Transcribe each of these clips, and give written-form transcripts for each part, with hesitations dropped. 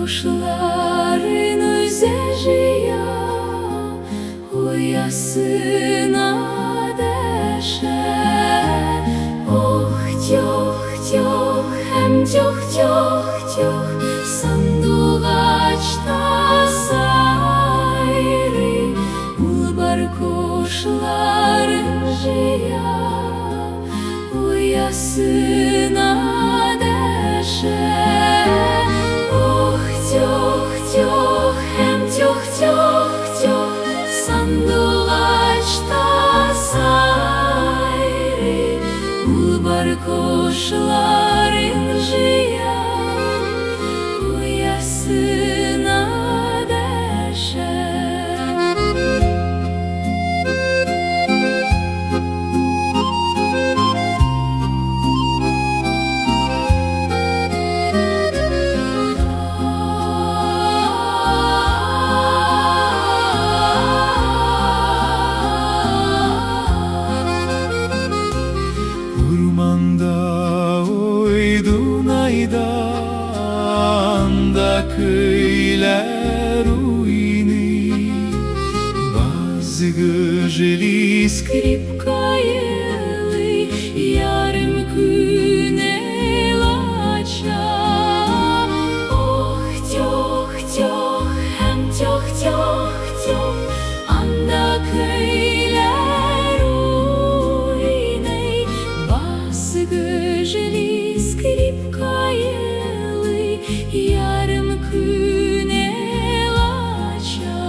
kuşların özeceği uyasına deşe. Oh çok çok hem çok çok çok sandugaçta sayri ulbar kuşların jia uyasına deşe. Oh çok çok hem çok çok çok sandugaçta sayri ulbar kuşların jia uyasına deşe. Urmanda uydun aydanda köyler uyni bazı güzeli Скрипкаєли ярим күнелача. Ох, тьох, тьох, hem тьох, тьох, тьох, анда köylер uynay. Bas güzeli скрипкаєли ярим күнелача.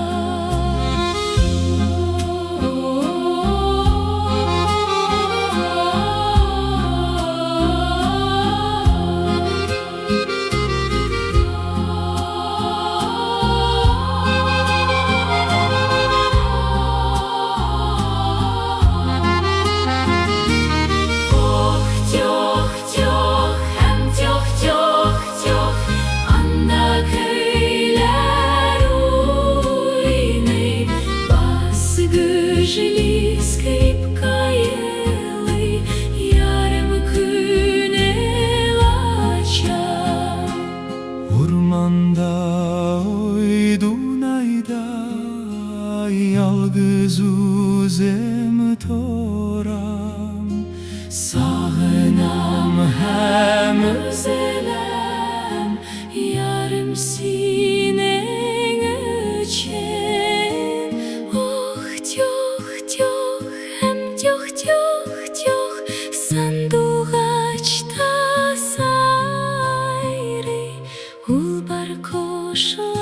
Жили скрипкаєли ярим күнелача. Ormanda uydun ayda yalgız uzem toram Sağınam hem özelem yarım sinen öçen. Oh çok çok hem çok çok çok sandugaçta sayri ulbar koşu